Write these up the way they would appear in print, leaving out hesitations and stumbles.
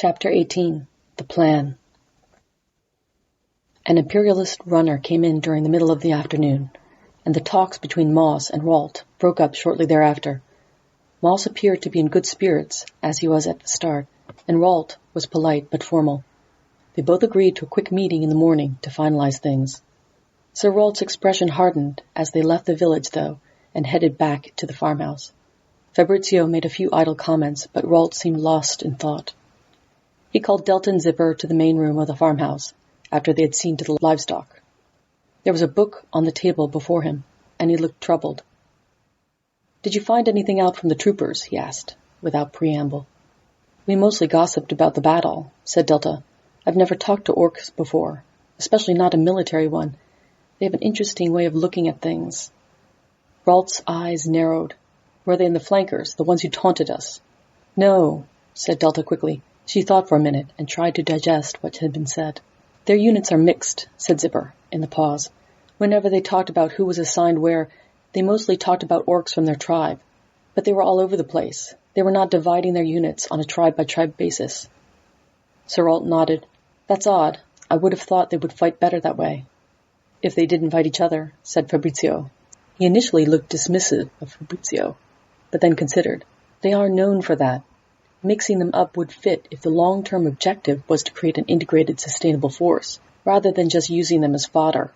Chapter 18. The Plan. An imperialist runner came in during the middle of the afternoon, and the talks between Moss and Wight broke up shortly thereafter. Moss appeared to be in good spirits, as he was at the start, and Wight was polite but formal. They both agreed to a quick meeting in the morning to finalize things. Sir Wight's expression hardened as they left the village, though, and headed back to the farmhouse. Fabrizio made a few idle comments, but Wight seemed lost in thought. He called Delta and Zipper to the main room of the farmhouse, after they had seen to the livestock. There was a book on the table before him, and he looked troubled. "Did you find anything out from the troopers?" he asked, without preamble. "We mostly gossiped about the battle," said Delta. "I've never talked to orcs before, especially not a military one. They have an interesting way of looking at things." Wight's eyes narrowed. "Were they in the flankers, the ones who taunted us?" "No," said Delta quickly. She thought for a minute and tried to digest what had been said. "Their units are mixed," said Zipper, in the pause. "Whenever they talked about who was assigned where, they mostly talked about orcs from their tribe. But they were all over the place. They were not dividing their units on a tribe-by-tribe basis." Sir Wight nodded. "That's odd. I would have thought they would fight better that way." "If they didn't fight each other," said Fabrizio. He initially looked dismissive of Fabrizio, but then considered. "They are known for that. Mixing them up would fit if the long-term objective was to create an integrated, sustainable force, rather than just using them as fodder."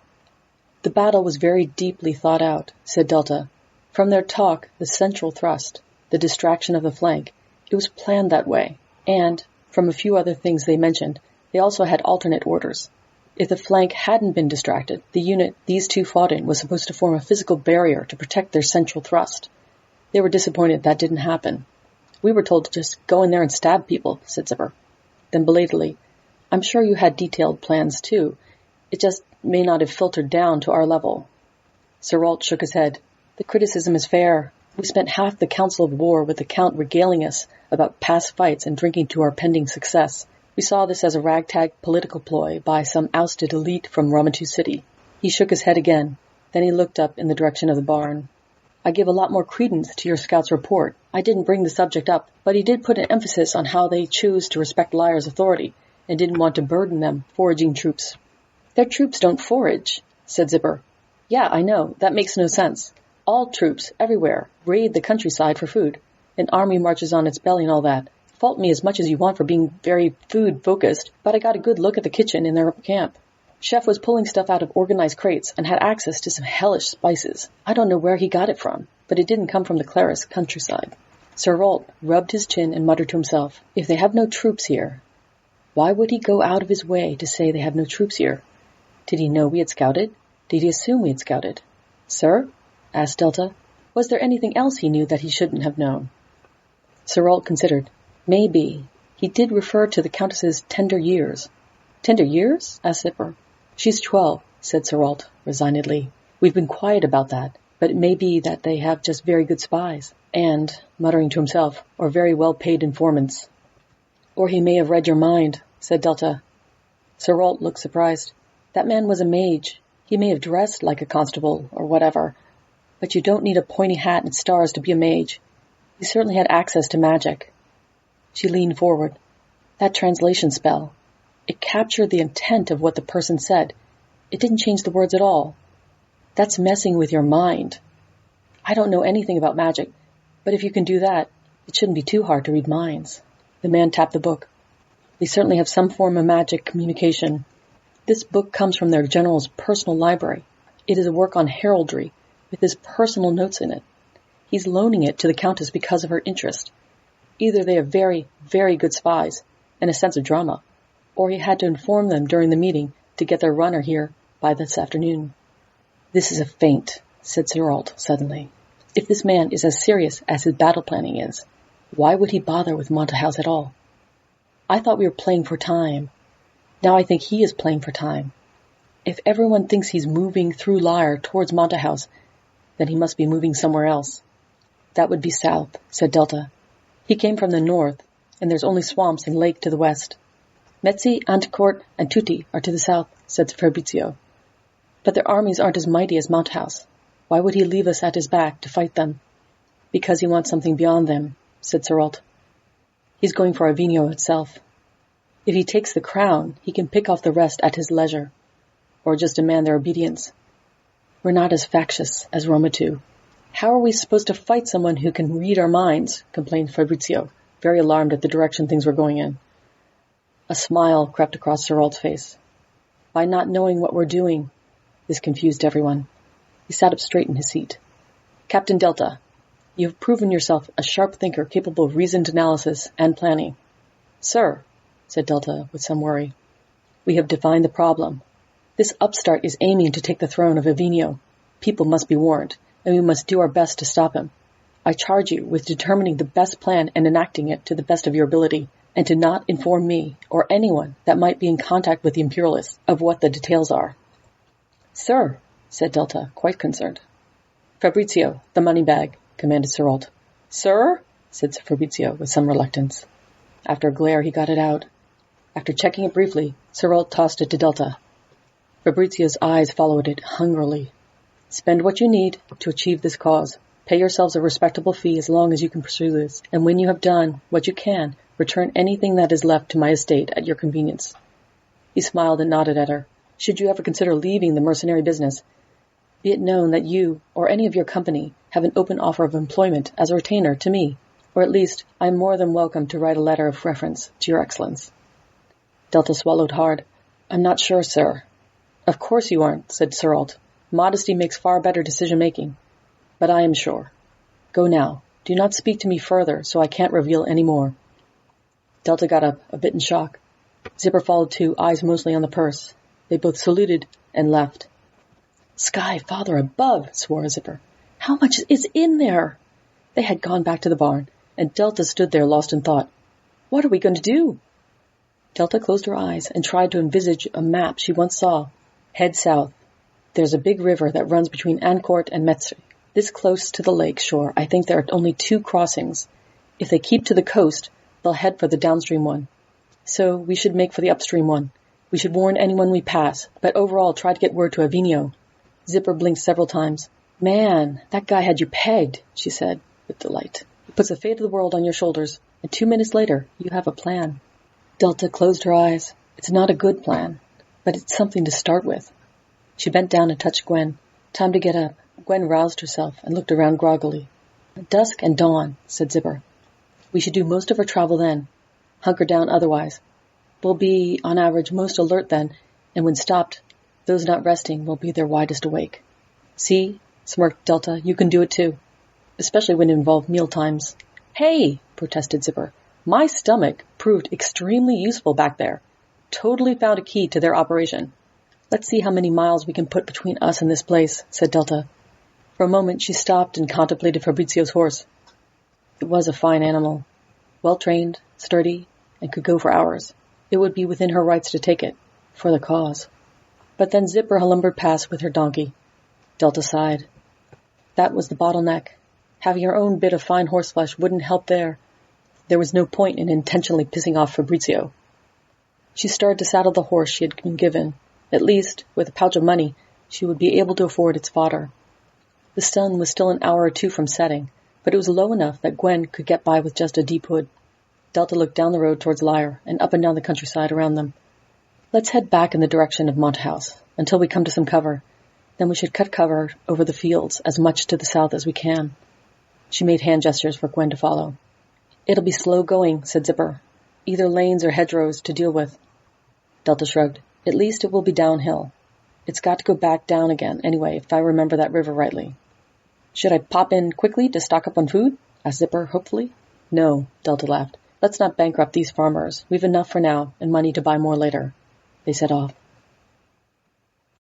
"The battle was very deeply thought out," said Delta. "From their talk, the central thrust, the distraction of the flank, it was planned that way, and, from a few other things they mentioned, they also had alternate orders. If the flank hadn't been distracted, the unit these two fought in was supposed to form a physical barrier to protect their central thrust. They were disappointed that didn't happen." "We were told to just go in there and stab people," said Zipper. Then belatedly, "I'm sure you had detailed plans too. It just may not have filtered down to our level." Sir Wight shook his head. "The criticism is fair. We spent half the Council of War with the Count regaling us about past fights and drinking to our pending success. We saw this as a ragtag political ploy by some ousted elite from Ramatu City." He shook his head again. Then he looked up in the direction of the barn. "I give a lot more credence to your scout's report. I didn't bring the subject up, but he did put an emphasis on how they choose to respect Lyre's authority and didn't want to burden them foraging troops." "Their troops don't forage," said Zipper. "Yeah, I know. That makes no sense. All troops, everywhere, raid the countryside for food. An army marches on its belly and all that. Fault me as much as you want for being very food-focused, but I got a good look at the kitchen in their camp. Chef was pulling stuff out of organized crates and had access to some hellish spices. I don't know where he got it from, but it didn't come from the Claris countryside." Sir Wight rubbed his chin and muttered to himself, "If they have no troops here, why would he go out of his way to say they have no troops here? Did he know we had scouted? Did he assume we had scouted?" "Sir?" asked Delta. "Was there anything else he knew that he shouldn't have known?" Sir Wight considered. "Maybe. He did refer to the Countess's tender years." "Tender years?" asked Zipper. "She's 12, said Sir Wight resignedly. "We've been quiet about that, but it may be that they have just very good spies, and," muttering to himself, "or very well-paid informants." "Or he may have read your mind," said Delta. Sir Wight looked surprised. "That man was a mage. He may have dressed like a constable, or whatever, but you don't need a pointy hat and stars to be a mage. He certainly had access to magic." She leaned forward. "That translation spell. It captured the intent of what the person said. It didn't change the words at all. That's messing with your mind. I don't know anything about magic, but if you can do that, it shouldn't be too hard to read minds." The man tapped the book. "They certainly have some form of magic communication. This book comes from their general's personal library. It is a work on heraldry, with his personal notes in it. He's loaning it to the Countess because of her interest. Either they are very, very good spies, and a sense of drama, or he had to inform them during the meeting to get their runner here by this afternoon." "This is a feint," said Sir Wight suddenly. "If this man is as serious as his battle planning is, why would he bother with Montahouse at all? I thought we were playing for time. Now I think he is playing for time. If everyone thinks he's moving through Lyre towards Montahouse, then he must be moving somewhere else." "That would be south," said Delta. "He came from the north, and there's only swamps and lake to the west. Metzi, Anticourt, and Tutti are to the south," said Fabrizio. "But their armies aren't as mighty as Montahouse. Why would he leave us at his back to fight them?" "Because he wants something beyond them," said Sir Wight. "He's going for Avignon itself." If he takes the crown, he can pick off the rest at his leisure, or just demand their obedience. We're not as factious as Roma II. How are we supposed to fight someone who can read our minds? Complained Fabrizio, very alarmed at the direction things were going in. A smile crept across Sir Rolt's face. By not knowing what we're doing, this confused everyone. He sat up straight in his seat. Captain Delta, you have proven yourself a sharp thinker capable of reasoned analysis and planning. Sir, said Delta with some worry, we have defined the problem. This upstart is aiming to take the throne of Avenio. People must be warned, and we must do our best to stop him. I charge you with determining the best plan and enacting it to the best of your ability, and to not inform me or anyone that might be in contact with the Imperialists of what the details are. Sir, said Delta, quite concerned. Fabrizio, the money bag, commanded Sir Rolt. Sir? Said Fabrizio with some reluctance. After a glare, he got it out. After checking it briefly, Sir Rolt tossed it to Delta. Fabrizio's eyes followed it hungrily. Spend what you need to achieve this cause. Pay yourselves a respectable fee as long as you can pursue this, and when you have done what you can, return anything that is left to my estate at your convenience. He smiled and nodded at her. Should you ever consider leaving the mercenary business, be it known that you, or any of your company, have an open offer of employment as a retainer to me, or at least I am more than welcome to write a letter of reference to your excellence. Delta swallowed hard. I'm not sure, sir. Of course you aren't, said Sir Rolt. Modesty makes far better decision-making. But I am sure. Go now. Do not speak to me further, so I can't reveal any more. Delta got up, a bit in shock. Zipper followed too, eyes mostly on the purse. They both saluted and left. Sky, Father above, swore Zipper. How much is in there? They had gone back to the barn, and Delta stood there lost in thought. What are we going to do? Delta closed her eyes and tried to envisage a map she once saw. Head south. There's a big river that runs between Ancourt and Metz. This close to the lake shore, I think there are only 2 crossings. If they keep to the coast, they'll head for the downstream one. So we should make for the upstream one. We should warn anyone we pass, but overall try to get word to Avenio. Zipper blinked several times. Man, that guy had you pegged, she said with delight. He puts the fate of the world on your shoulders, and 2 minutes later, you have a plan. Delta closed her eyes. It's not a good plan, but it's something to start with. She bent down and touched Gwen. Time to get up. Gwen roused herself and looked around groggily. Dusk and dawn, said Zipper. We should do most of our travel then. Hunker down otherwise. We'll be, on average, most alert then, and when stopped, those not resting will be their widest awake. See, smirked Delta, you can do it too. Especially when it involved meal times. Hey, protested Zipper. My stomach proved extremely useful back there. Totally found a key to their operation. Let's see how many miles we can put between us and this place, said Delta. For a moment she stopped and contemplated Fabrizio's horse. It was a fine animal. Well-trained, sturdy, and could go for hours. It would be within her rights to take it, for the cause. But then Zipper lumbered past with her donkey. Delta sighed. That was the bottleneck. Having her own bit of fine horseflesh wouldn't help there. There was no point in intentionally pissing off Fabrizio. She started to saddle the horse she had been given. At least, with a pouch of money, she would be able to afford its fodder. The sun was still an hour or 2 from setting, but it was low enough that Gwen could get by with just a deep hood. Delta looked down the road towards Lyre and up and down the countryside around them. Let's head back in the direction of Monthouse until we come to some cover. Then we should cut cover over the fields as much to the south as we can. She made hand gestures for Gwen to follow. It'll be slow going, said Zipper. Either lanes or hedgerows to deal with. Delta shrugged. At least it will be downhill. It's got to go back down again, anyway, if I remember that river rightly. Should I pop in quickly to stock up on food? Asked Zipper, hopefully. No, Delta laughed. Let's not bankrupt these farmers. We've enough for now, and money to buy more later. They set off.